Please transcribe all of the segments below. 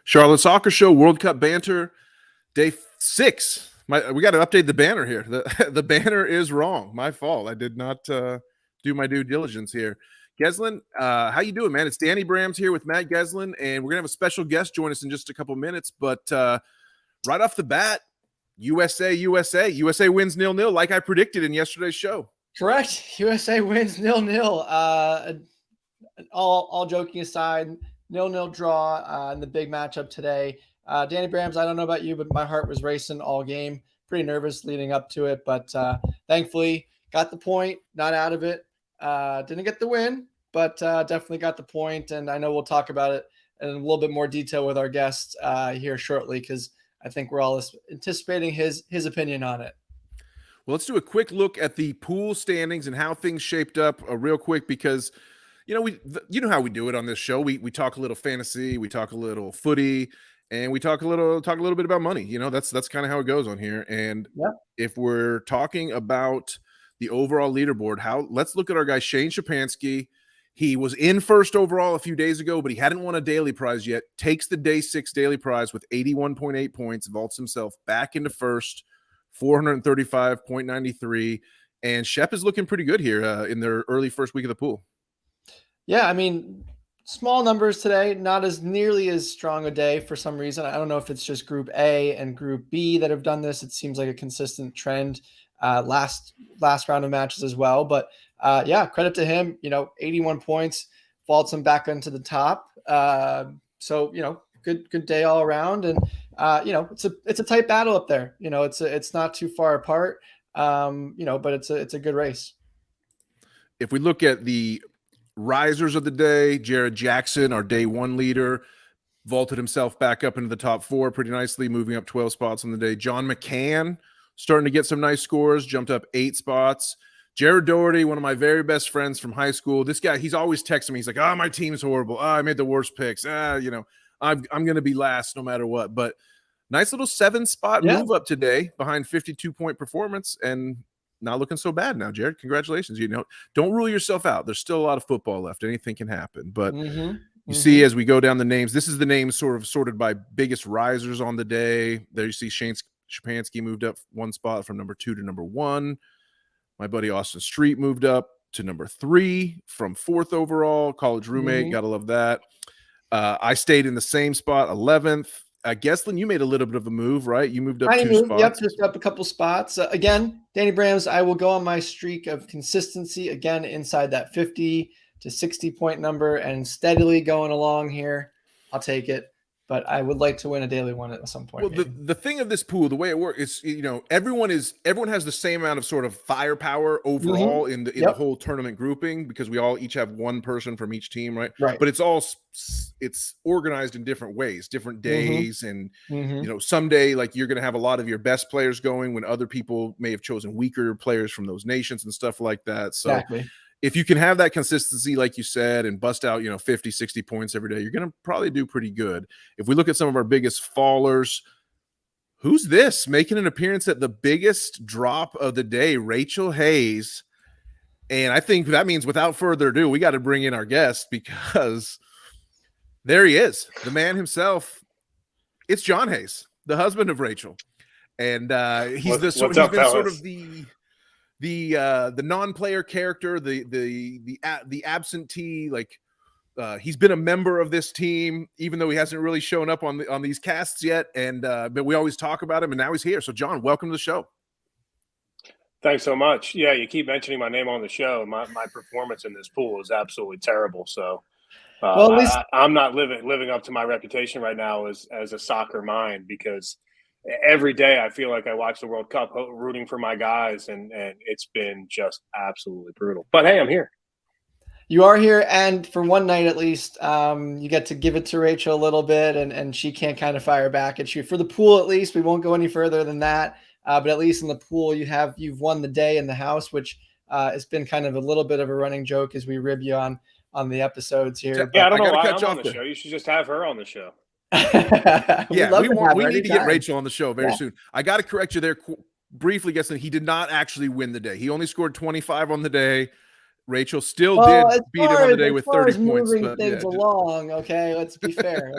Charlotte Soccer Show, World Cup Banter, day 6. We got to update the banner here. The banner is wrong. My fault. I did not do my due diligence here. Geslin, how you doing, man? It's Danny Brams here with Matt Geslin, and we're going to have a special guest join us in just a couple minutes. But right off the bat, USA wins 0-0 like I predicted in yesterday's show. Correct. USA wins 0-0. All joking aside, 0-0 draw in the big matchup today. Danny Brams, I don't know about you, but my heart was racing all game. Pretty nervous leading up to it, but thankfully got the point, not out of it. Didn't get the win, but definitely got the point, and I know we'll talk about it in a little bit more detail with our guest here shortly, because I think we're all anticipating his opinion on it. Well, let's do a quick look at the pool standings and how things shaped up real quick, because you know how we do it on this show. We talk a little fantasy, we talk a little footy, and we talk a little bit about money. You know, that's kind of how it goes on here. And if we're talking about the overall leaderboard, let's look at our guy Shane Shapansky. He was in first overall a few days ago, but he hadn't won a daily prize yet. Takes the day 6 daily prize with 81.8 points, vaults himself back into first, 435.93. And Shep is looking pretty good here in their early first week of the pool. Yeah, I mean, small numbers today, not as nearly as strong a day for some reason. I don't know if it's just Group A and Group B that have done this. It seems like a consistent trend last round of matches as well. But yeah, credit to him. 81 points, vaults him back into the top. So good day all around. And it's a tight battle up there. It's not too far apart. But it's a good race. If we look at the risers of the day, Jared Jackson, our day 1 leader, vaulted himself back up into the top 4 pretty nicely, moving up 12 spots on the day. John McCann starting to get some nice scores, jumped up 8 spots. Jared Doherty, one of my very best friends from high school. This guy, he's always texting me. He's like, my team's horrible. I made the worst picks. I'm going to be last no matter what. But nice little 7-spot move up today behind 52-point performance, and not looking so bad now, Jared. Congratulations. Don't rule yourself out. There's still a lot of football left. Anything can happen. But you see, as we go down the names, this is the names sort of sorted by biggest risers on the day. There you see Shane Shapansky moved up 1 spot from number 2 to number 1. My buddy Austin Street moved up to number 3 from 4th overall. College roommate, gotta love that. I stayed in the same spot, 11th. Geslin, you made a little bit of a move, right? You moved up 2 spots. Yep, just up a couple spots. Again, Danny Brams, I will go on my streak of consistency, again, inside that 50 to 60 point number and steadily going along here. I'll take it. But I would like to win a daily one at some point. Well, the thing of this pool, the way it works is, everyone has the same amount of sort of firepower overall in the whole tournament grouping, because we all each have one person from each team, right? Right. But it's organized in different ways, different days, and someday like you're going to have a lot of your best players going when other people may have chosen weaker players from those nations and stuff like that. So exactly. If you can have that consistency, like you said, and bust out, 50, 60 points every day, you're going to probably do pretty good. If we look at some of our biggest fallers, who's this making an appearance at the biggest drop of the day? JHayes. And I think that means, without further ado, we got to bring in our guest, because there he is, the man himself. It's JHayes, the husband of Rachel. And he's been sort of the non-player character, the absentee, like he's been a member of this team, even though he hasn't really shown up on these casts yet. And but we always talk about him, and now he's here. So John, welcome to the show. Thanks so much. Yeah, you keep mentioning my name on the show. My performance in this pool is absolutely terrible. So well, at least I'm not living up to my reputation right now as a soccer mind, because every day I feel like I watch the World Cup rooting for my guys, and it's been just absolutely brutal. But hey, I'm here. You are here, and for one night at least, you get to give it to Rachel a little bit, and she can't kind of fire back at you. For the pool, at least, we won't go any further than that. But at least in the pool, you've won the day in the house, which has been kind of a little bit of a running joke as we rib you on the episodes here. Yeah, I don't know why I'm on the show. You should just have her on the show. we need to get Rachel on the show very soon. I got to correct you there briefly, Geslin. He did not actually win the day. He only scored 25 on the day. Rachel still did beat him on the day with 30 points. Moving things along, okay. Let's be fair.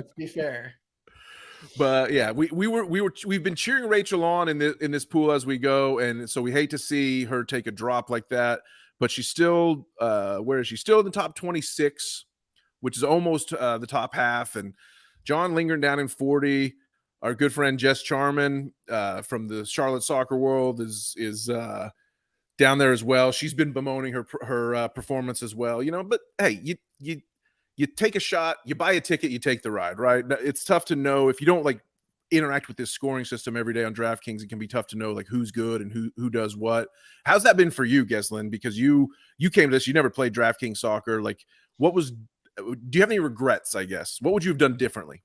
But yeah, we've been cheering Rachel on in this pool as we go, and so we hate to see her take a drop like that. But she's still where is she? Still in the top 26, which is almost the top half. And John lingering down in 40. Our good friend Jess Charman from the Charlotte soccer world is down there as well. She's been bemoaning her performance as well, But hey, you take a shot, you buy a ticket, you take the ride, right? It's tough to know if you don't like interact with this scoring system every day on DraftKings. It can be tough to know like who's good and who does what. How's that been for you, Geslin? Because you came to this, you never played DraftKings soccer. Like, do you have any regrets? I guess what would you have done differently?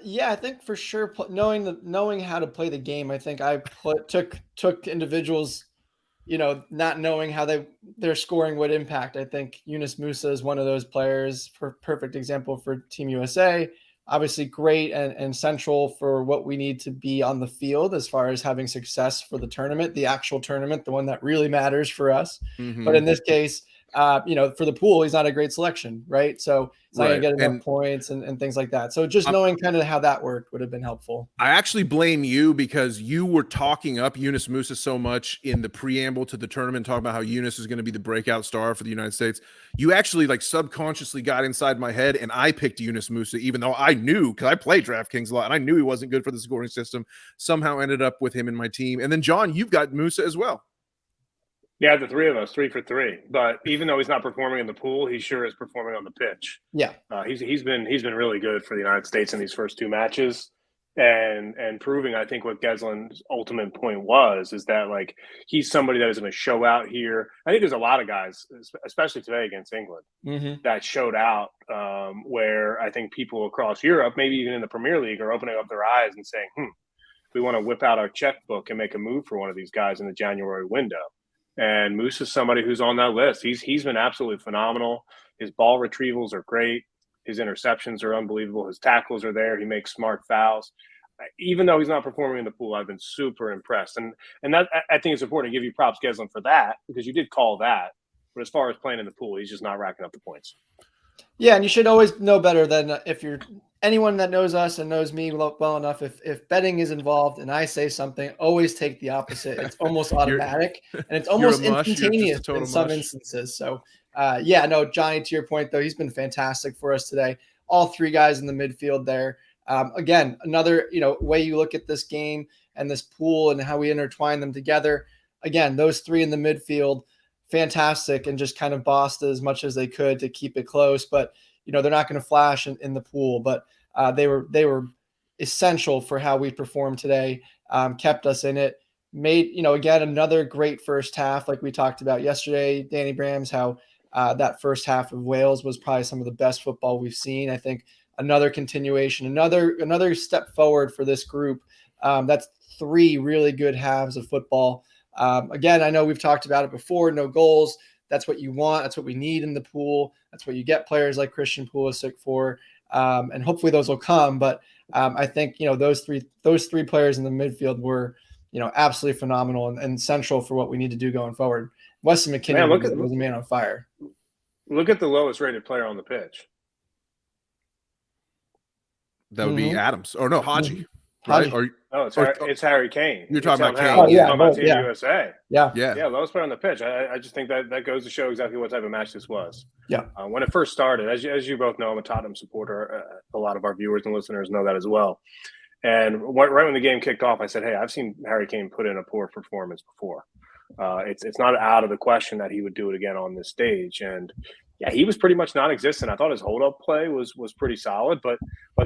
Yeah, I think for sure knowing how to play the game. I think I took individuals, not knowing how their scoring would impact. I think Yunus Musa is one of those players, for perfect example for Team USA. Obviously great and central for what we need to be on the field as far as having success for the tournament, the actual tournament, the one that really matters for us. Mm-hmm. But in this case, for the pool, he's not a great selection, right? So it's not going to get enough points and things like that. So just knowing kind of how that worked would have been helpful. I actually blame you because you were talking up Yunus Musa so much in the preamble to the tournament, talking about how Yunus is going to be the breakout star for the United States. You actually like subconsciously got inside my head and I picked Yunus Musa, even though I knew, because I play DraftKings a lot and I knew he wasn't good for the scoring system. Somehow ended up with him in my team. And then John, you've got Musa as well. Yeah, the three of us, 3 for 3. But even though he's not performing in the pool, he sure is performing on the pitch. Yeah, he's been really good for the United States in these first 2 matches, and proving, I think, what Geslin's ultimate point is that like he's somebody that is going to show out here. I think there's a lot of guys, especially today against England, that showed out. Where I think people across Europe, maybe even in the Premier League, are opening up their eyes and saying, we want to whip out our checkbook and make a move for one of these guys in the January window. And Moose is somebody who's on that list. He's been absolutely phenomenal. His ball retrievals are great. His interceptions are unbelievable. His tackles are there. He makes smart fouls. Even though he's not performing in the pool, I've been super impressed. And that, I think it's important to give you props, Geslin, for that, because you did call that. But as far as playing in the pool, he's just not racking up the points. Yeah, and you should always know better than if you're anyone that knows us and knows me well enough. If betting is involved and I say something, always take the opposite. It's almost automatic and it's almost instantaneous in some instances. So, Johnny, to your point, though, he's been fantastic for us today. All 3 guys in the midfield there. Again, another way you look at this game and this pool and how we intertwine them together. Again, those 3 in the midfield, fantastic, and just kind of bossed as much as they could to keep it close. But they're not going to flash in the pool, but they were essential for how we performed today. Kept us in it. Made again another great first half, like we talked about yesterday, Danny Brams. How that first half of Wales was probably some of the best football we've seen. I think another continuation, another step forward for this group. That's 3 really good halves of football. Again, I know we've talked about it before. No goals. That's what you want. That's what we need in the pool. That's what you get players like Christian Pulisic for. And hopefully those will come. But I think those three players in the midfield were absolutely phenomenal and central for what we need to do going forward. Weston McKinney was a man on fire. Look at the lowest rated player on the pitch. That would be Adams. Or no, Haji. Right? It's Harry Kane. You're talking about Kane. Talking about Team USA. Yeah. Lowest player on the pitch. I just think that goes to show exactly what type of match this was. Yeah. When it first started, as you both know, I'm a Tottenham supporter. A lot of our viewers and listeners know that as well. And right when the game kicked off, I said, "Hey, I've seen Harry Kane put in a poor performance before. It's not out of the question that he would do it again on this stage." And yeah, he was pretty much non-existent. I thought his hold-up play was pretty solid, but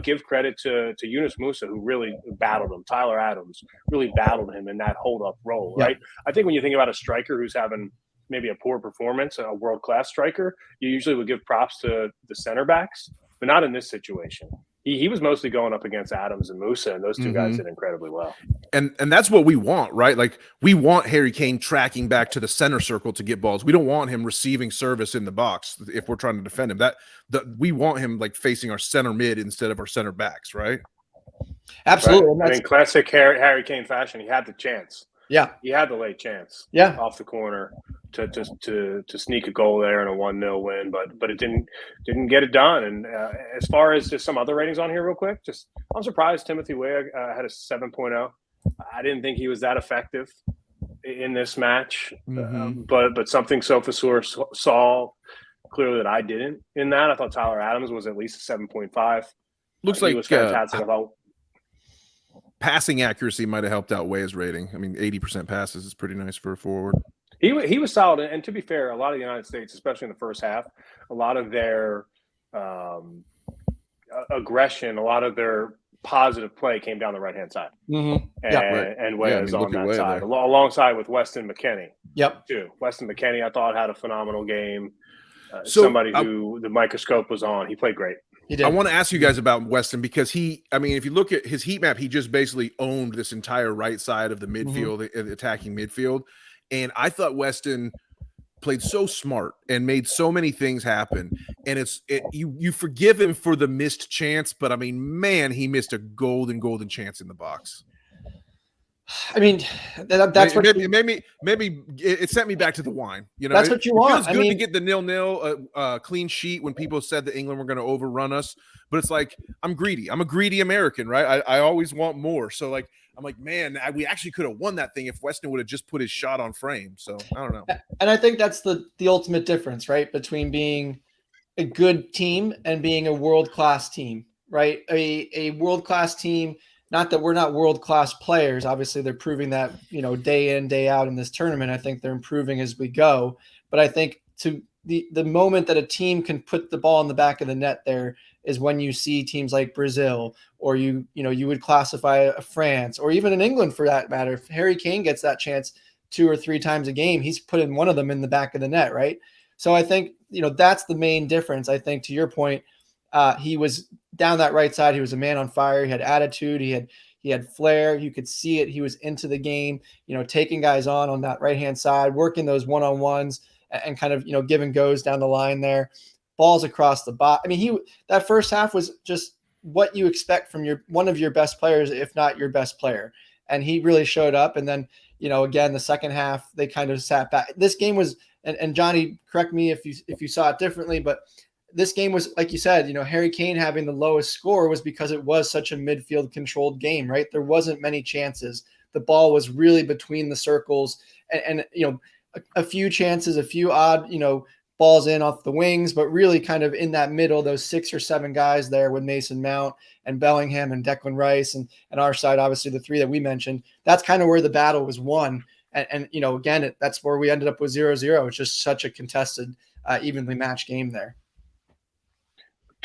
give credit to Yunus Musa, who really battled him. Tyler Adams really battled him in that hold-up role, right? I think when you think about a striker who's having maybe a poor performance, a world-class striker, you usually would give props to the center backs, but not in this situation. He was mostly going up against Adams and Musa, and those 2 guys did incredibly well. And that's what we want, right? Like we want Harry Kane tracking back to the center circle to get balls. We don't want him receiving service in the box if we're trying to defend him. We want him like facing our center mid instead of our center backs, right? Absolutely. Right. In classic Harry Kane fashion, he had the chance. Yeah. He had the late chance. Yeah. Off the corner. to sneak a goal there and a 1-0 win, but it didn't get it done. And as far as just some other ratings on here, real quick, I'm surprised Timothy Weah had a 7.0. I didn't think he was that effective in this match, but something SofaSource saw clearly that I didn't in that. I thought Tyler Adams was at least a 7.5. Looks he like was fantastic. I thought passing accuracy might have helped out Weah's rating. I mean, 80% passes is pretty nice for a forward. He was solid, and to be fair, a lot of the United States, especially in the first half, a lot of their aggression, a lot of their positive play came down the right-hand side. And Weah is on that side, alongside with Weston McKennie. Too. Weston McKennie, I thought, had a phenomenal game. Somebody who the microscope was on. He played great. I want to ask you guys about Weston because if you look at his heat map, he just basically owned this entire right side of the midfield, attacking midfield. And I thought Weston played so smart and made so many things happen. And you forgive him for the missed chance, but I mean, man, he missed a golden chance in the box. I mean, that's what maybe it sent me back to the wine. That's what you want. It feels good to get the 0-0 clean sheet when people said that England were going to overrun us, but it's like I'm greedy. I'm a greedy American, right? I always want more. So I'm like, man, we actually could have won that thing if Weston would have just put his shot on frame. So I don't know. And I think that's the ultimate difference, right, between being a good team and being a world-class team, right? A world-class team. Not that we're not world-class players. Obviously, they're proving that, day in, day out in this tournament. I think they're improving as we go. But I think to the moment that a team can put the ball in the back of the net there is when you see teams like Brazil, or you would classify a France, or even in England for that matter. If Harry Kane gets that chance 2 or 3 times a game, he's putting one of them in the back of the net, right? So I think, that's the main difference. I think to your point, he was down that right side. He was a man on fire. He had attitude. He had flair. You could see it. He was into the game, taking guys on that right-hand side, working those one-on-ones and kind of, giving goes down the line there, balls across the box. I mean, that first half was just what you expect from one of your best players, if not your best player. And he really showed up. And then, again, the second half, they kind of sat back. This game was, and Johnny, correct me if you saw it differently, but this game was, like you said, Harry Kane having the lowest score was because it was such a midfield controlled game, right? There wasn't many chances. The ball was really between the circles and a few chances, a few odd, balls in off the wings, but really kind of in that middle, those 6 or 7 guys there with Mason Mount and Bellingham and Declan Rice and our side, obviously the 3 that we mentioned. That's kind of where the battle was won. And again, that's where we ended up with 0-0. It's just such a contested, evenly matched game there.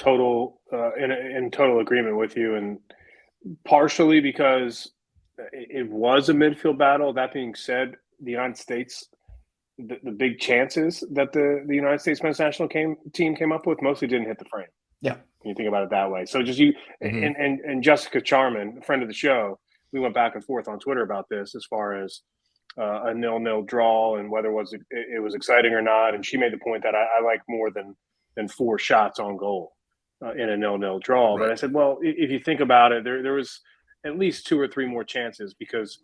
In total agreement with you, and partially because it was a midfield battle. That being said, the United States, the big chances that the United States men's national team came up with mostly didn't hit the frame. Yeah, when you think about it that way. So just and Jessica Charman, a friend of the show, we went back and forth on Twitter about this as far as a 0-0 draw and whether it was exciting or not. And she made the point that I like more than 4 shots on goal in a 0-0 draw. Right. But I said, well, if you think about it, there was at least 2 or 3 more chances because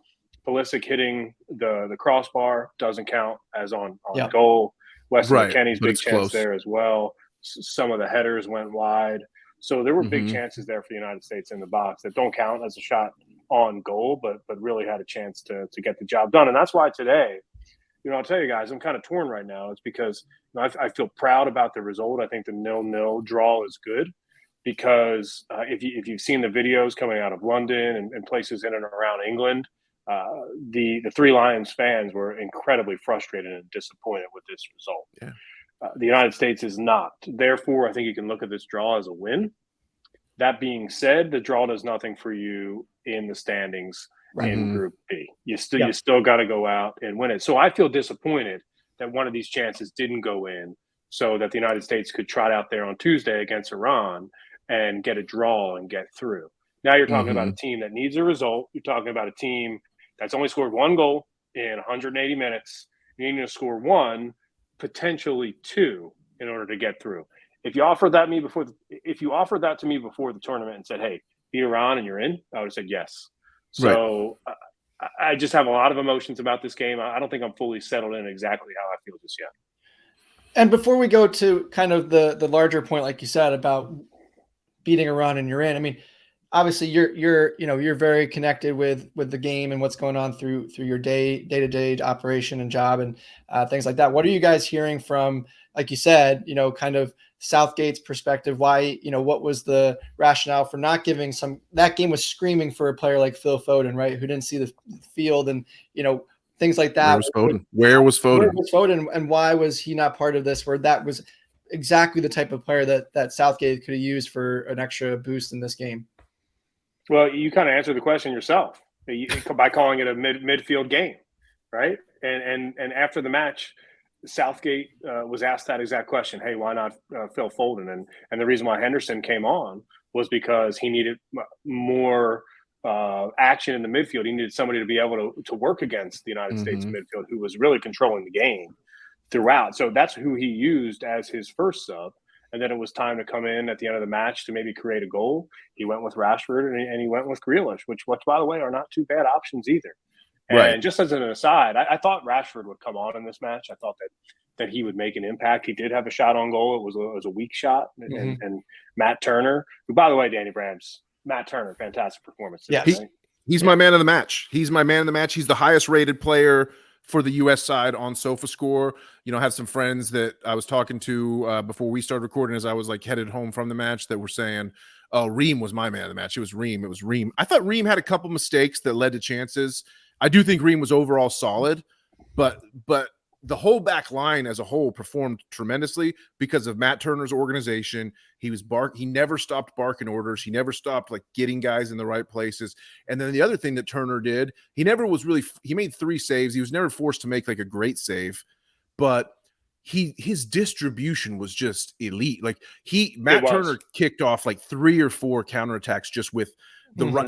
Pulisic hitting the crossbar doesn't count as on goal. Weston McKennie's big chance there as well. Some of the headers went wide. So there were big chances there for the United States in the box that don't count as a shot on goal, but really had a chance to get the job done. And that's why today, I'll tell you guys, I'm kind of torn right now. It's because I feel proud about the result. I think the 0-0 draw is good because if you've seen the videos coming out of London and places in and around England, the Three Lions fans were incredibly frustrated and disappointed with this result. Yeah. The United States is not. Therefore, I think you can look at this draw as a win. That being said, the draw does nothing for you in the standings in Group B. You still got to go out and win it. So I feel disappointed that one of these chances didn't go in so that the United States could trot out there on Tuesday against Iran and get a draw and get through. Now you're talking about a team that needs a result. You're talking about a team that's only scored 1 goal in 180 minutes. You need to score 1, potentially 2, in order to get through. If you offered that to me before the tournament and said, "Hey, be Iran and you're in," I would have said yes. So I just have a lot of emotions about this game. I don't think I'm fully settled in exactly how I feel just yet. And before we go to kind of the larger point, like you said, about beating a run and you're in, I mean, obviously you're very connected with the game and what's going on through your day-to-day operation and job and things like that. What are you guys hearing from, like you said, kind of Southgate's perspective? Why, what was the rationale for not giving that game was screaming for a player like Phil Foden, right? Who didn't see the field and, things like that. Where was Foden? And why was he not part of this, where that was exactly the type of player that Southgate could have used for an extra boost in this game? Well, you kind of answered the question yourself by calling it a midfield game, right? And after the match, Southgate was asked that exact question. Hey, why not Phil Foden? And the reason why Henderson came on was because he needed more action in the midfield. He needed somebody to be able to work against the United States midfield, who was really controlling the game throughout. So that's who he used as his first sub. And then it was time to come in at the end of the match to maybe create a goal. He went with Rashford and he went with Grealish, which, by the way, are not two bad options either. And just as an aside, I thought Rashford would come on in this match. I thought that he would make an impact. He did have a shot on goal. It was a weak shot. And Matt Turner, who, by the way, Danny Brams, Matt Turner, fantastic performance. Yeah, he's my man of the match. He's my man of the match. He's the highest rated player for the U.S. side on SofaScore. I have some friends that I was talking to before we started recording as I was headed home from the match that were saying, oh, Ream was my man of the match. It was Ream. I thought Ream had a couple mistakes that led to chances. I do think Ream was overall solid, but the whole back line as a whole performed tremendously because of Matt Turner's organization. He never stopped barking orders. He never stopped getting guys in the right places. And then the other thing that Turner did, he made 3 saves. He was never forced to make a great save, but his distribution was just elite. Matt Turner kicked off 3 or 4 counterattacks just with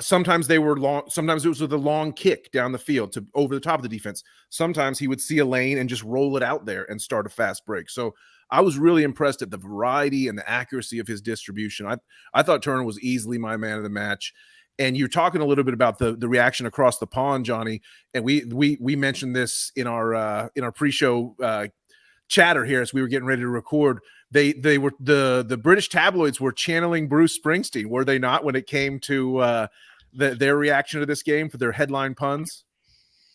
sometimes they were long, sometimes it was with a long kick down the field to over the top of the defense. Sometimes he would see a lane and just roll it out there and start a fast break. So I was really impressed at the variety and the accuracy of his distribution. I thought Turner was easily my man of the match. And you're talking a little bit about the reaction across the pond, Johnny. And we mentioned this in our pre-show chatter here as we were getting ready to record. They were the British tabloids were channeling Bruce Springsteen, were they not, when it came to their reaction to this game for their headline puns?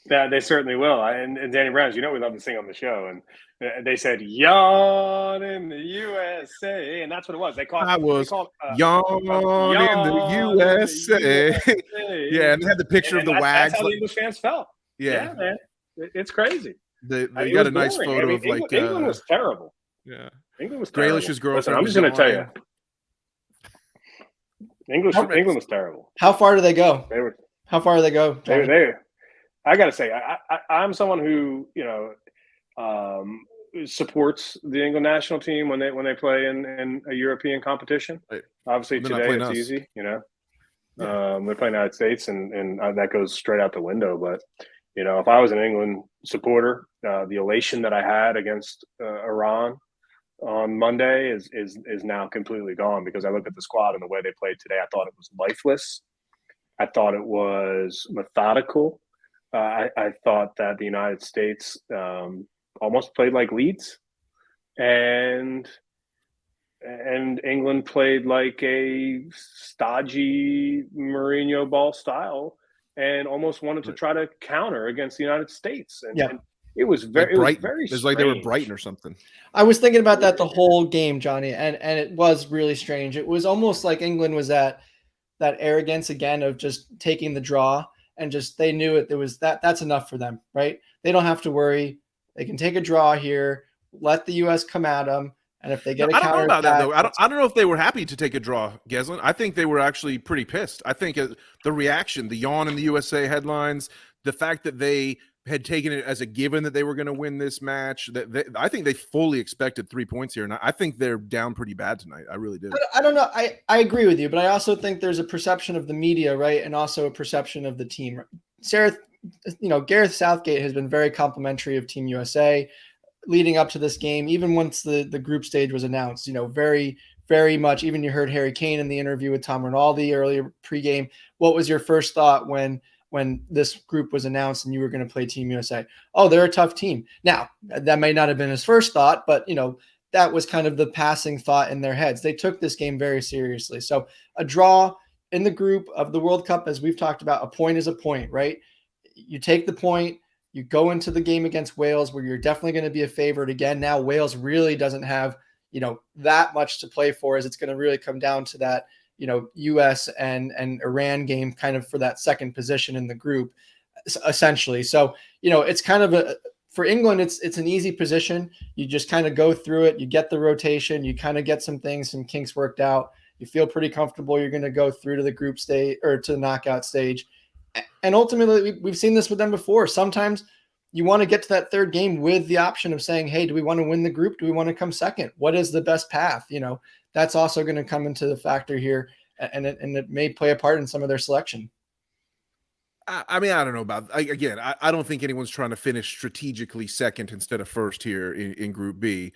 Yeah, they certainly will. And Danny Browns, we love to sing on the show, and they said "Yawn in the USA," and that's what it was. They called "Yawn in the USA." Yeah, and they had the picture of the wags. That's how the English fans felt. Yeah, man, it's crazy. They got a nice photo of England was terrible. Yeah, England was terrible. Grealish's girlfriend. Listen, I'm just going to tell you, England was terrible. How far do they go? How far do they go? I got to say, I'm someone who supports the England national team when they play in a European competition. Right. Obviously, today it's easy. They're playing the United States, and that goes straight out the window. But if I was an England supporter, the elation that I had against Iran on Monday is now completely gone, because I look at the squad and the way they played today. I thought it was lifeless. I thought it was methodical. I thought that the United States almost played like Leeds, and England played like a stodgy Mourinho ball style, and almost wanted to try to counter against the United States. And it was very, it was like they were Brighton or something. I was thinking about that the whole game, Johnny, and it was really strange. It was almost like England was at that arrogance again of just taking the draw, and just they knew it. There was that's enough for them, right? They don't have to worry. They can take a draw here. Let the U.S. come at them, and if they get I don't know about that though. I don't know if they were happy to take a draw, Geslin. I think they were actually pretty pissed. I think the reaction, the yawn in the USA headlines, the fact that they had taken it as a given that they were going to win this match, I think they fully expected 3 points here, and I think they're down pretty bad tonight. I really did. I don't know. I agree with you, but I also think there's a perception of the media, right, and also a perception of the team. Gareth Southgate has been very complimentary of Team USA leading up to this game, even once the group stage was announced. Very, very much. Even you heard Harry Kane in the interview with Tom Rinaldi earlier pregame. What was your first thought when when this group was announced and you were going to play Team USA. Oh, they're a tough team. Now, that may not have been his first thought, but that was kind of the passing thought in their heads. They took this game very seriously. So a draw in the group of the World Cup, as we've talked about, a point is a point, right? You take the point, you go into the game against Wales where you're definitely going to be a favorite again. Now Wales really doesn't have, that much to play for, as it's going to really come down to that, US and Iran game kind of for that second position in the group, essentially. So, it's kind of for England, it's an easy position. You just kind of go through it. You get the rotation. You kind of get some kinks worked out. You feel pretty comfortable. You're going to go through to the group stage or to the knockout stage. And ultimately, we've seen this with them before. Sometimes you want to get to that third game with the option of saying, hey, do we want to win the group? Do we want to come second? What is the best path? That's also going to come into the factor here, and it may play a part in some of their selection. I mean, I don't know about, again, I don't think anyone's trying to finish strategically second instead of first here in Group B.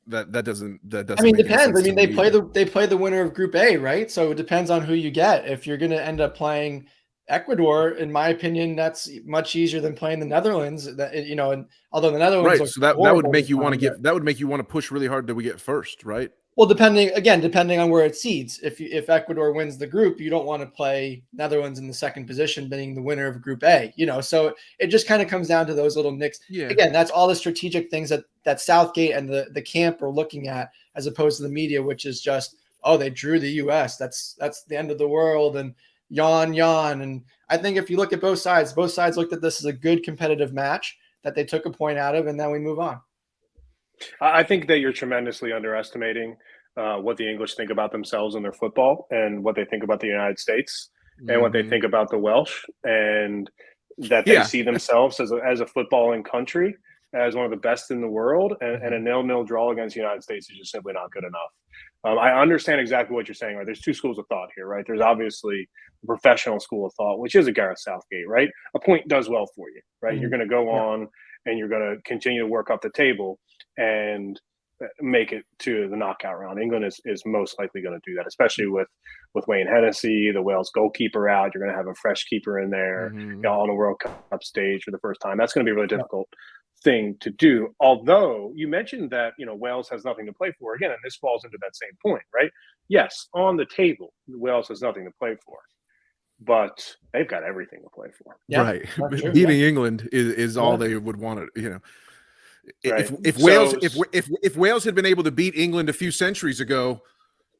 That doesn't. I mean, depends. I mean, they play the winner of Group A, right? So it depends on who you get. If you're going to end up playing Ecuador, in my opinion, that's much easier than playing the Netherlands. And although the Netherlands, right, so that would make you want to push really hard that we get first, right? Well, depending on where it seeds. If Ecuador wins the group, you don't want to play Netherlands in the second position, being the winner of Group A. So it just kind of comes down to those little nicks. Yeah. Again, that's all the strategic things that Southgate and the camp are looking at, as opposed to the media, which is just, oh, they drew the US. That's the end of the world, and yawn. And I think if you look at both sides looked at this as a good competitive match that they took a point out of, and then we move on. I think that you're tremendously underestimating what the English think about themselves and their football, and what they think about the United States, and what they think about the Welsh, and that they see themselves as a footballing country, as one of the best in the world, and a 0-0 draw against the United States is just simply not good enough. I understand exactly what you're saying, right? There's two schools of thought here, right? There's obviously the professional school of thought, which is a Gareth Southgate, right? A point does well for you, right? Mm-hmm. You're going to go on and you're going to continue to work up the table and make it to the knockout round. England is most likely going to do that, especially with Wayne Hennessy, the Wales goalkeeper out. You're going to have a fresh keeper in there on a World Cup stage for the first time. That's going to be a really difficult thing to do. Although you mentioned that Wales has nothing to play for. Again, and this falls into that same point, right? Yes, on the table, Wales has nothing to play for, but they've got everything to play for. Yeah, right. Beating England is all they would want to, Right. If Wales had been able to beat England a few centuries ago,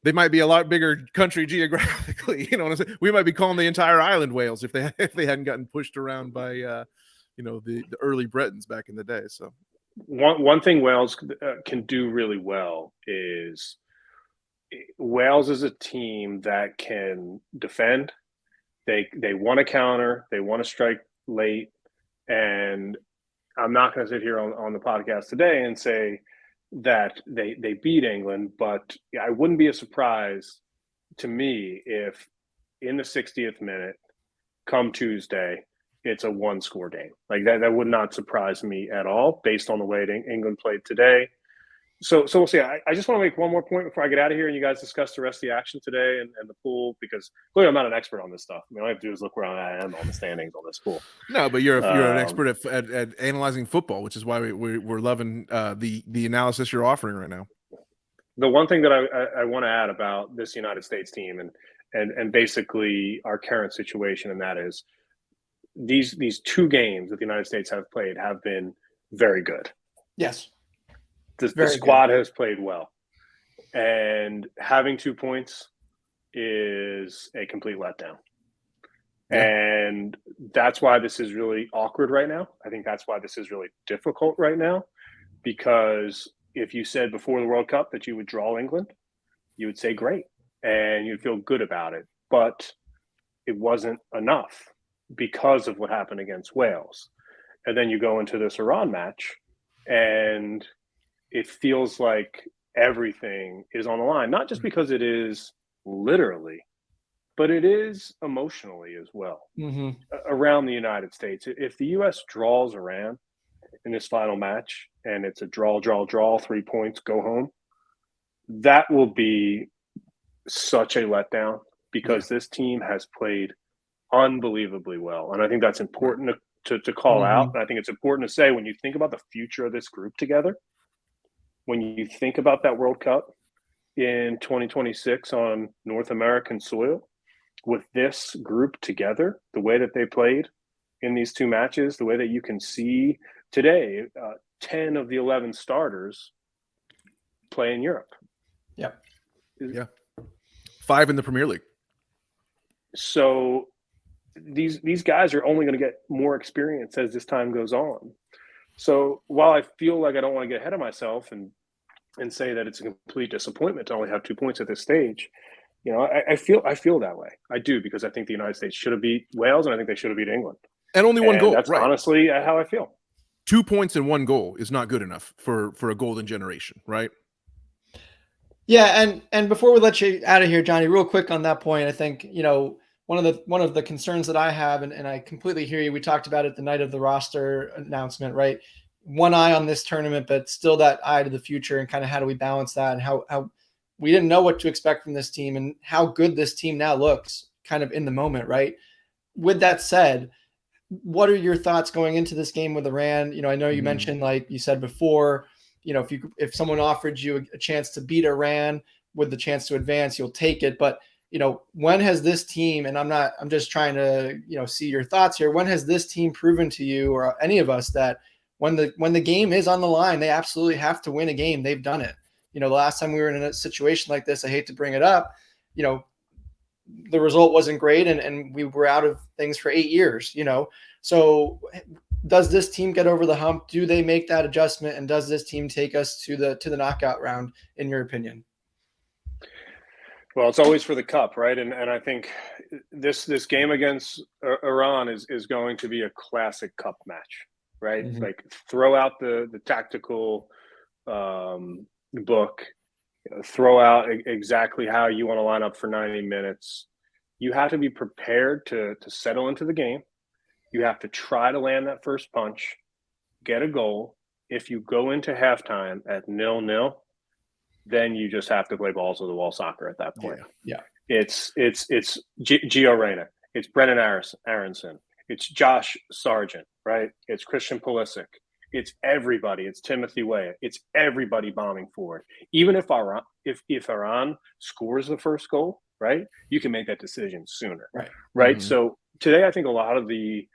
they might be a lot bigger country geographically. You know what I'm saying? We might be calling the entire island Wales if they hadn't gotten pushed around by the early Bretons back in the day. So one thing Wales can do really well is Wales is a team that can defend. They want to counter. They want to strike late. And I'm not going to sit here on the podcast today and say that they beat England, but I wouldn't be a surprise to me if in the 60th minute, come Tuesday, it's a one-score game. Like that would not surprise me at all based on the way England played today. So we'll see. I just want to make one more point before I get out of here and you guys discuss the rest of the action today and the pool, because clearly I'm not an expert on this stuff. I mean, all I have to do is look where I am on the standings on this pool. No, but you're an expert at analyzing football, which is why we're loving the analysis you're offering right now. The one thing that I want to add about this United States team and basically our current situation, and that is these two games that the United States have played have been very good. Yes. The squad has played well, and having 2 points is a complete letdown. Yeah. And that's why this is really awkward right now. I think that's why this is really difficult right now, because if you said before the World Cup that you would draw England, you would say great, and you'd feel good about it. But it wasn't enough because of what happened against Wales. And then you go into this Iran match, and it feels like everything is on the line, not just because it is literally, but it is emotionally as well around the United States. If the U.S. draws Iran in this final match and it's a draw, 3 points, go home, that will be such a letdown because this team has played unbelievably well. And I think that's important to call out. And I think it's important to say, when you think about the future of this group together, when you think about that World Cup in 2026 on North American soil, with this group together, the way that they played in these two matches, the way that you can see today, 10 of the 11 starters play in Europe. Yep. Yeah. 5 in the Premier League. So these guys are only going to get more experience as this time goes on. So while I feel like I don't want to get ahead of myself and say that it's a complete disappointment to only have 2 points at this stage, you know, I feel that way. I do, because I think the United States should have beat Wales, and I think they should have beat England. And only one goal. That's right. honestly how I feel. 2 points and 1 goal is not good enough for a golden generation, right? Yeah, and before we let you out of here, Johnny, real quick on that point, I think, you know, one of the concerns that I have, and I completely hear you. We talked about it the night of the roster announcement, right? One eye on this tournament, but still that eye to the future, and kind of how do we balance that, and how we didn't know what to expect from this team and how good this team now looks kind of in the moment, right? With that said, what are your thoughts going into this game with Iran? You know, I know you mentioned, like you said before, you know, if someone offered you a chance to beat Iran with the chance to advance, you'll take it. But, you know, when has this team, and I'm just trying to, you know, see your thoughts here. When has this team proven to you, or any of us, that when the game is on the line, they absolutely have to win a game? They've done it. You know, the last time we were in a situation like this, I hate to bring it up, you know, the result wasn't great, and we were out of things for 8 years, you know. So does this team get over the hump? Do they make that adjustment? And does this team take us to the knockout round, in your opinion? Well, it's always for the cup, right? And I think this game against Iran is going to be a classic cup match, right? Like, throw out the tactical book, throw out exactly how you want to line up for 90 minutes. You have to be prepared to settle into the game. You have to try to land that first punch, get a goal. If you go into halftime at 0-0, then you just have to play balls to the wall soccer at that point. Yeah. It's Gio Reyna. It's Brennan Aronson. It's Josh Sargent, right? It's Christian Pulisic. It's everybody. It's Timothy Weah. It's everybody bombing forward. Even if Iran scores the first goal, right, you can make that decision sooner. Right. So today, I think a lot of the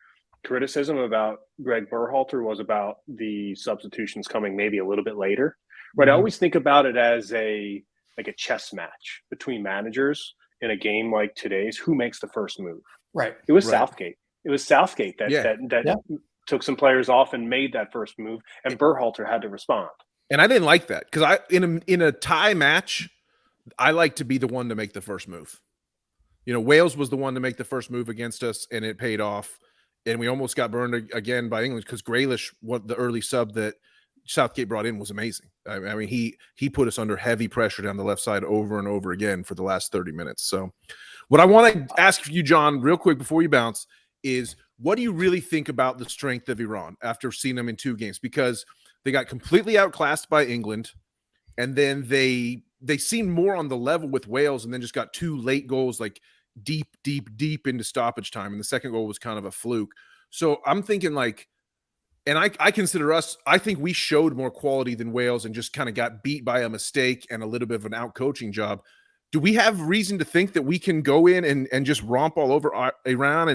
criticism about Greg Berhalter was about the substitutions coming maybe a little bit later. Right. I always think about it as a chess match between managers in a game like today's. Who makes the first move? Right. It was Southgate. It was Southgate that took some players off and made that first move, and Berhalter had to respond. And I didn't like that, because in a tie match, I like to be the one to make the first move. You know, Wales was the one to make the first move against us, and it paid off. And we almost got burned again by England, because Grealish, the early sub that Southgate brought in, was amazing. I mean, he put us under heavy pressure down the left side over and over again for the last 30 minutes. So what I want to ask you, John, real quick before you bounce, is what do you really think about the strength of Iran after seeing them in 2 games? Because they got completely outclassed by England, and then they seemed more on the level with Wales, and then just got 2 late goals, like deep into stoppage time. And the second goal was kind of a fluke. So I'm thinking, like, and I consider us, I think we showed more quality than Wales and just kind of got beat by a mistake and a little bit of an out-coaching job. Do we have reason to think that we can go in and just romp all over Iran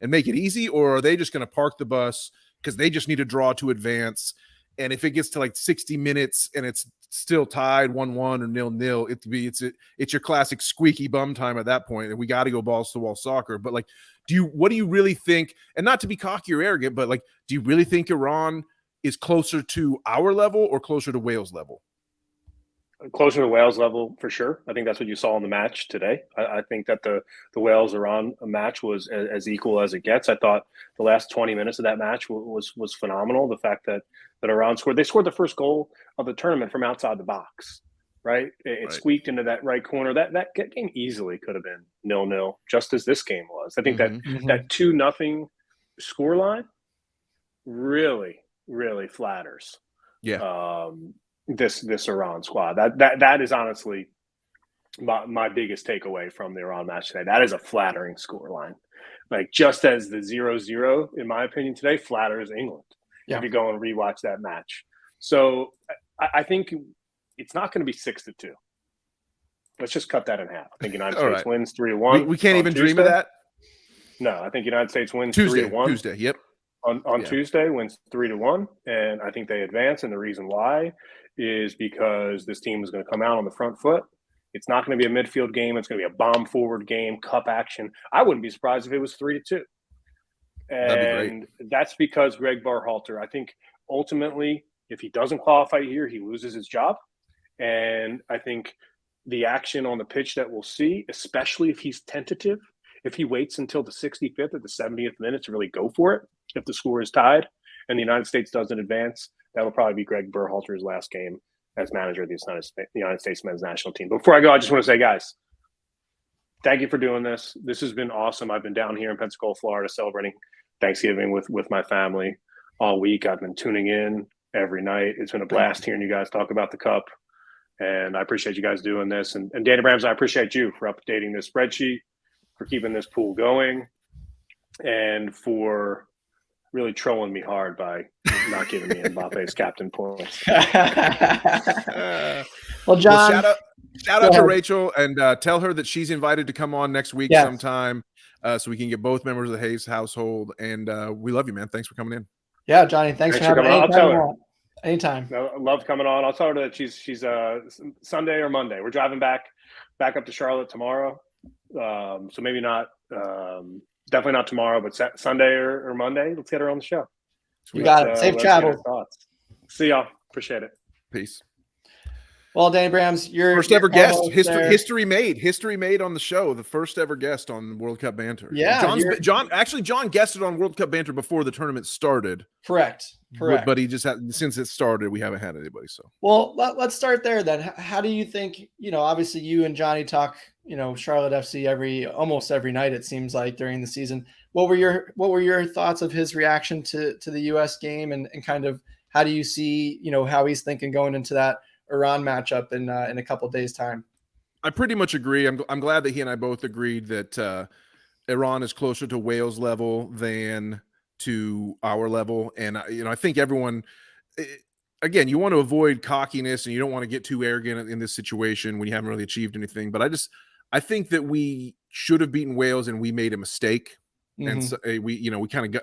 and make it easy? Or are they just going to park the bus because they just need a draw to advance? And if it gets to like 60 minutes and it's still tied 1-1 or 0-0, it's your classic squeaky bum time at that point, and we got to go balls to wall soccer. But like, what do you really think? And not to be cocky or arrogant, but like, do you really think Iran is closer to our level or closer to Wales level? Closer to Wales level for sure. I think that's what you saw in the match today. I think that the Wales-Iran match was as equal as it gets. I thought the last 20 minutes of that match was phenomenal. The fact that Iran scored the first goal of the tournament from outside the box, right? It squeaked into that right corner. That game easily could have been 0-0, just as this game was. I think that 2-0 scoreline really, really flatters. This Iran squad. That is honestly my biggest takeaway from the Iran match today. That is a flattering scoreline. like just as the 0-0, in my opinion, today flatters England. Yeah. If you go and rewatch that match. So I think it's not going to be 6-2. Let's just cut that in half. I think United States wins 3-1. We can't even dream of that. No, I think United States wins Tuesday. 3-1. Tuesday, yep. On Tuesday, wins 3-1, and I think they advance. And the reason why is because this team is going to come out on the front foot. It's not going to be a midfield game. It's going to be a bomb forward game, cup action. I wouldn't be surprised if it was 3-2. And that's because Greg Berhalter, I think ultimately, if he doesn't qualify here, he loses his job. And I think the action on the pitch that we'll see, especially if he's tentative, if he waits until the 65th or the 70th minute to really go for it, if the score is tied and the United States doesn't advance, that will probably be Greg Berhalter's last game as manager of the United States men's national team. But before I go, I just want to say, guys, thank you for doing this. This has been awesome. I've been down here in Pensacola, Florida, celebrating Thanksgiving with my family all week. I've been tuning in every night. It's been a blast hearing you guys talk about the Cup. And I appreciate you guys doing this. And Danny Brams, I appreciate you for updating this spreadsheet, for keeping this pool going, and for really trolling me hard by not giving me Mbappe's captain points. Well, John, shout out to Rachel, and tell her that she's invited to come on next week sometime, so we can get both members of the Hayes household. And we love you, man. Thanps for coming in. Yeah, Johnny, thanks for having me. I'll tell her. Anytime. No, I love coming on. I'll tell her that she's Sunday or Monday. We're driving back up to Charlotte tomorrow. So maybe not, definitely not tomorrow, but Sunday or Monday. Let's get her on the show. You got it. Safe travel. See y'all. Appreciate it. Peace. Well, Danny Brams, you're first ever guest. History made on the show. The first ever guest on World Cup Banter. Yeah, John guested on World Cup Banter before the tournament started. Correct. But he just had, since it started, we haven't had anybody. So well, let's start there then. How do you think? Obviously, you and Johnny talk. Charlotte FC almost every night, it seems like, during the season. What were your thoughts of his reaction to the U.S. game, and kind of how do you see how he's thinking going into that Iran matchup in a couple of days' time? I pretty much agree. I'm glad that he and I both agreed that Iran is closer to Wales level than to our level, and I think everyone. Again, you want to avoid cockiness, and you don't want to get too arrogant in this situation when you haven't really achieved anything. But I think that we should have beaten Wales, and we made a mistake. Mm-hmm. And so,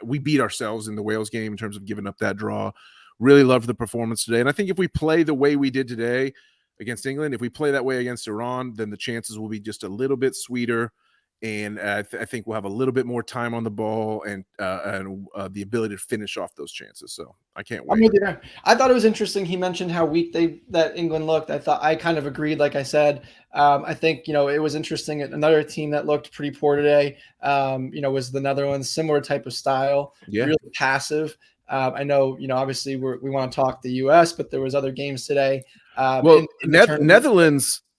we beat ourselves in the Wales game in terms of giving up that draw. Really loved the performance today. And I think if we play the way we did today against England, if we play that way against Iran, then the chances will be just a little bit sweeter. And I think we'll have a little bit more time on the ball and the ability to finish off those chances. So I can't wait. I'm with you. I thought it was interesting. He mentioned how weak that England looked. I kind of agreed. Like I said, I think, it was interesting. Another team that looked pretty poor today, was the Netherlands. Similar type of style, really passive. I know, obviously we want to talk the U.S., but there was other games today.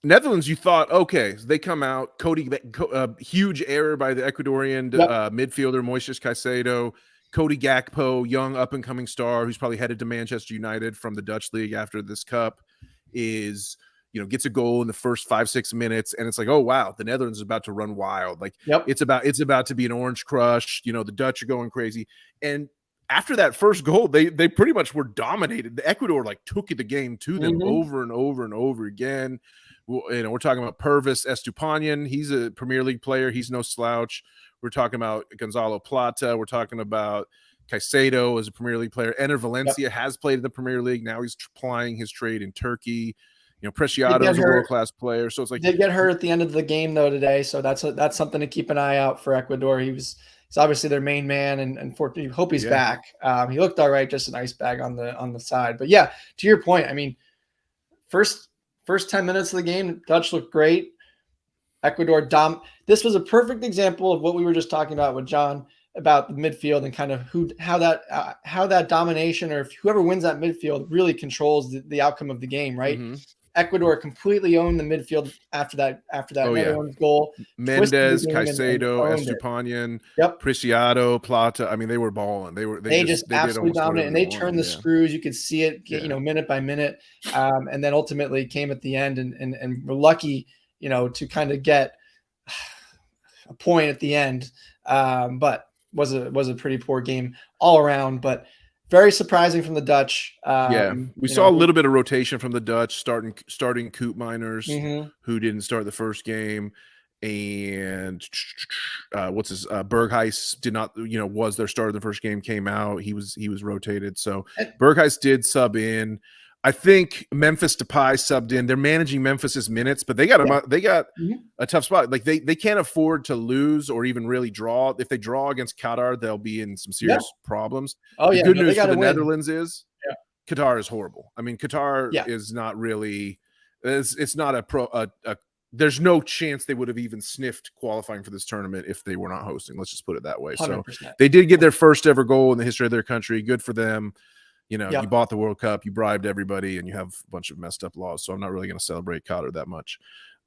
Netherlands, you thought, okay, they come out. Huge error by the Ecuadorian midfielder Moises Caicedo. Cody Gakpo, young up-and-coming star who's probably headed to Manchester United from the Dutch league after this cup, gets a goal in the first 5-6 minutes, and it's like, oh wow, the Netherlands is about to run wild. Like it's about to be an orange crush. The Dutch are going crazy, and after that first goal, they pretty much were dominated. The Ecuador took the game to them over and over and over again. We're talking about Pervis Estupiñán. He's a Premier League player. He's no slouch. We're talking about Gonzalo Plata. We're talking about Caicedo as a Premier League player. Ener Valencia has played in the Premier League. Now he's plying his trade in Turkey. Preciado is a world-class player. So it's like did get hurt at the end of the game though today. So that's something to keep an eye out for Ecuador. He's obviously their main man, and hope he's back. He looked all right, just an ice bag on the side. But yeah, to your point, I mean, first 10 minutes of the game, Dutch looked great. Ecuador this was a perfect example of what we were just talking about with John about the midfield and kind of how that domination, or if whoever wins that midfield really controls the outcome of the game, right? Mm-hmm. Ecuador completely owned the midfield after that Netherlands goal. Mendes, Caicedo, Estupiñán, Preciado, Plata. I mean, they were balling. They just absolutely dominant, and they turned the screws. You could see it, minute by minute, and then ultimately came at the end, and we're lucky, to kind of get a point at the end but was a pretty poor game all around. But very surprising from the Dutch. We saw a little bit of rotation from the Dutch, starting Koop Miners, who didn't start the first game, and Berghuis did not, was their starter the first game, came out. He was rotated. So Berghuis did sub in. I think Memphis Depay subbed in. They're managing Memphis's minutes, but they got a tough spot. Like they can't afford to lose or even really draw. If they draw against Qatar, they'll be in some serious problems. The good news for the Netherlands is Qatar is horrible. I mean, Qatar is not really. It's not there's no chance they would have even sniffed qualifying for this tournament if they were not hosting. Let's just put it that way. 100%. So they did get their first ever goal in the history of their country. Good for them. You bought the World Cup, you bribed everybody, and you have a bunch of messed up laws. So I'm not really going to celebrate Qatar that much.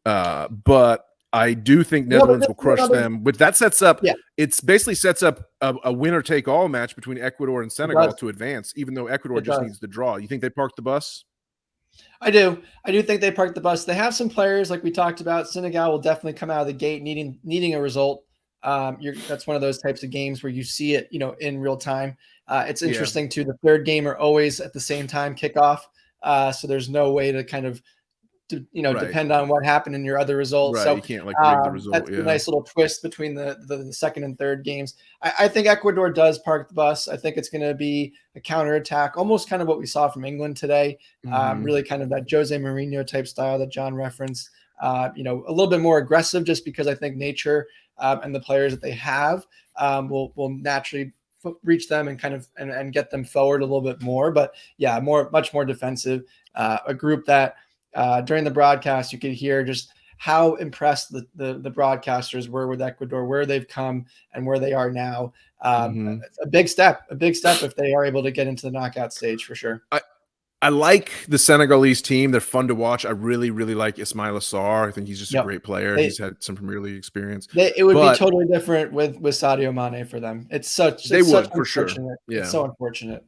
But I do think Netherlands will crush them. But that sets up, it's basically sets up a winner-take-all match between Ecuador and Senegal to advance, even though Ecuador just needs the draw. You think they parked the bus? I do think they parked the bus. They have some players, like we talked about. Senegal will definitely come out of the gate needing a result. That's one of those types of games where you see it, in real time. It's interesting too. The third game are always at the same time kickoff. So there's no way to kind of, depend on what happened in your other results. Right. So you can't rig the result. That's a nice little twist between the second and third games. I think Ecuador does park the bus. I think it's going to be a counterattack, almost kind of what we saw from England today. Really kind of that Jose Mourinho type style that John referenced. A little bit more aggressive, just because I think nature and the players that they have will naturally reach them and kind of and get them forward a little bit more. But much more defensive. A group that during the broadcast you could hear just how impressed the broadcasters were with Ecuador, where they've come and where they are now. A big step if they are able to get into the knockout stage, for sure. I like the Senegalese team. They're fun to watch. I really, really like Ismaila Sarr. I think he's just a great player. He's had some Premier League experience. It would be totally different with Sadio Mane for them. It's such for sure. Yeah. It's so unfortunate.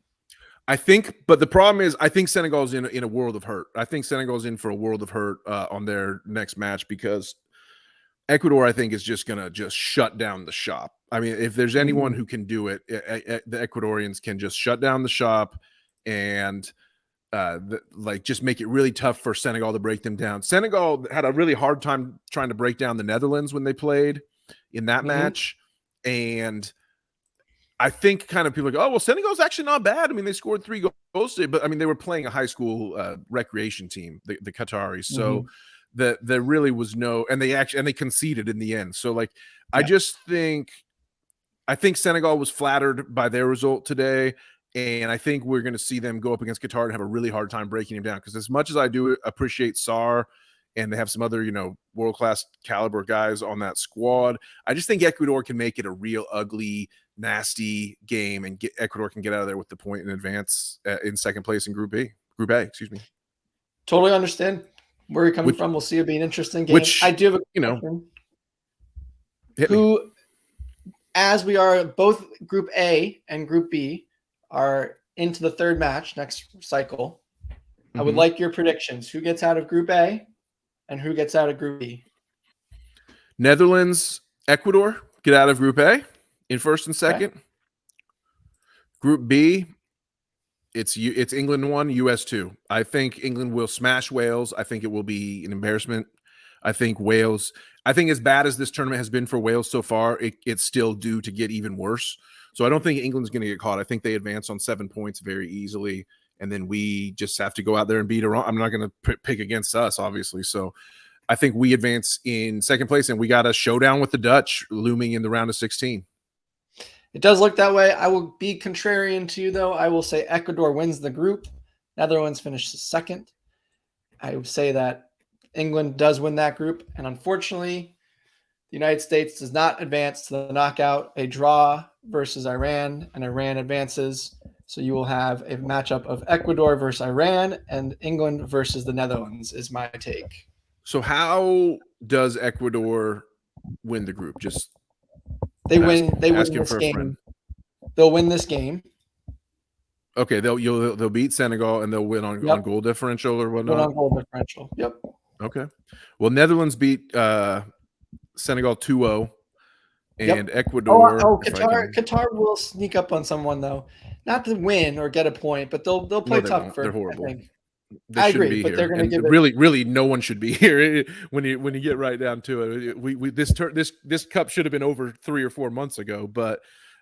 I think, but the problem is, I think Senegal's in a world of hurt. I think Senegal's in for a world of hurt on their next match, because Ecuador, I think, is just going to just shut down the shop. I mean, if there's anyone who can do it, the Ecuadorians can just shut down the shop and just make it really tough for Senegal to break them down. Senegal had a really hard time trying to break down the Netherlands when they played in that match. And I think kind of people are like, oh, well, Senegal's actually not bad. I mean, they scored 3 goals today, but I mean, they were playing a high school recreation team, the Qataris. So there really was no, and they conceded in the end. So I think Senegal was flattered by their result today. And I think we're going to see them go up against Qatar and have a really hard time breaking him down. Because as much as I do appreciate Sarr, and they have some other, world-class caliber guys on that squad, I just think Ecuador can make it a real ugly, nasty game, and Ecuador can get out of there with the point in advance in second place in Group A. Excuse me. Totally understand where you're coming from. We'll see. It'll be an interesting game. I do have a question. Who, as we are both Group A and Group B, are into the third match next cycle. I would like your predictions. Who gets out of Group A and who gets out of Group B? Netherlands, Ecuador get out of Group A in first and second. Okay. Group B, it's England 1, US 2. I think England will smash Wales. I think it will be an embarrassment. I think as bad as this tournament has been for Wales so far, it's still due to get even worse. So I don't think England's going to get caught. I think they advance on 7 points very easily, and then we just have to go out there and beat Iran. I'm not going to pick against us, obviously. So I think we advance in second place, and we got a showdown with the Dutch looming in the round of 16. It does look that way. I will be contrarian to you, though. I will say Ecuador wins the group. Netherlands finishes second. I would say that England does win that group, and unfortunately, the United States does not advance to the knockout. A draw versus Iran, and Iran advances. So you will have a matchup of Ecuador versus Iran and England versus the Netherlands is my take. So how does Ecuador win the group? Just they win this game. They'll win this game. Okay, they'll beat Senegal and they'll win on goal differential or whatnot. Win on goal differential. Yep. Okay. Well, Netherlands beat Senegal 2-0. and Yep. Ecuador. If I Qatar. can, Qatar will sneak up on someone though, not to win or get a point, but they'll no, play they won't. They're tougher. I horrible. think. They I shouldn't agree, be but they're here, going to and give it. really, no one should be here when you get right down to it. This cup should have been over 3 or 4 months ago, but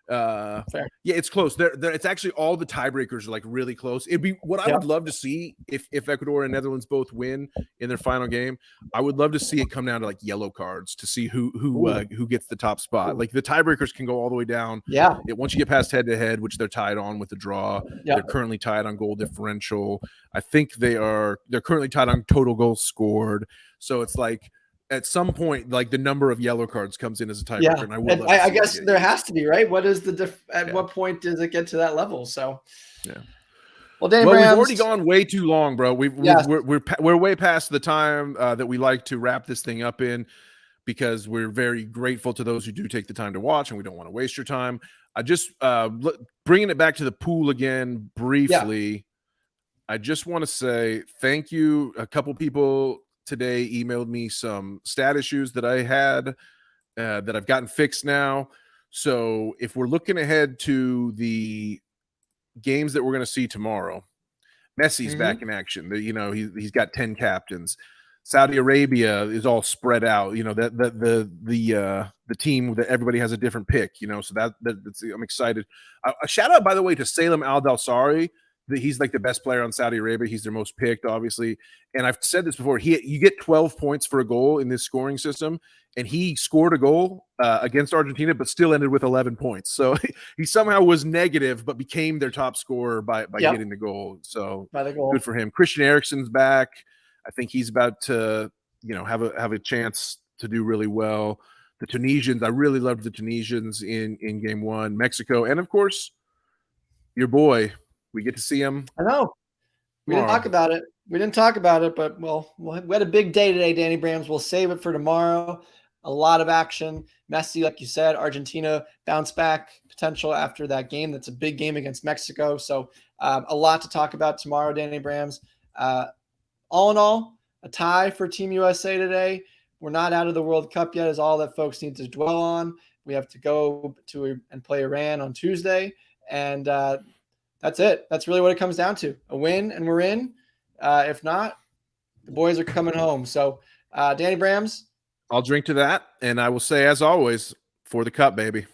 Fair. yeah, it's close. It's actually all the tiebreakers are like really close. It'd be what I would love to see if Ecuador and Netherlands both win in their final game. I would love to see it come down to like yellow cards to see who gets the top spot. Ooh. Like the tiebreakers can go all the way down. Yeah. Once you get past head to head, which they're tied on with the draw, they're currently tied on goal differential. I think they're currently tied on total goals scored. So it's like at some point, like the number of yellow cards comes in as a tiebreaker. Yeah. And I guess there has to be, right? What is at what point does it get to that level? So, yeah. Well, Danny we've Brams, already gone way too long, bro. We're way past the time that we like to wrap this thing up in, because we're very grateful to those who do take the time to watch, and we don't want to waste your time. I just bringing it back to the pool again briefly. Yeah. I just want to say thank you. A couple people today emailed me some stat issues that I had that I've gotten fixed now. So if we're looking ahead to the games that we're going to see tomorrow, Messi's back in action. He's got 10 captains. Saudi Arabia is all spread out. The team that everybody has a different pick. So that's I'm excited. A shout out, by the way, to Salem Al Dawsari. He's like the best player on Saudi Arabia. He's their most picked, obviously. And I've said this before. You get 12 points for a goal in this scoring system, and he scored a goal against Argentina, but still ended with 11 points. So he somehow was negative, but became their top scorer by getting the goal. So good for him. Christian Eriksen's back. I think he's about to have a chance to do really well. The Tunisians, I really loved the Tunisians in game one. Mexico, and of course, your boy. We get to see him. I know. We didn't talk about it. But we had a big day today, Danny Brams. We'll save it for tomorrow. A lot of action. Messi, like you said, Argentina bounce back potential after that game. That's a big game against Mexico. So a lot to talk about tomorrow, Danny Brams. All in all, a tie for Team USA today. We're not out of the World Cup yet, is all that folks need to dwell on. We have to go to and play Iran on Tuesday. And that's it. That's really what it comes down to. A win, and we're in. If not, the boys are coming home. So, Danny Brams. I'll drink to that, and I will say, as always, for the cup, baby.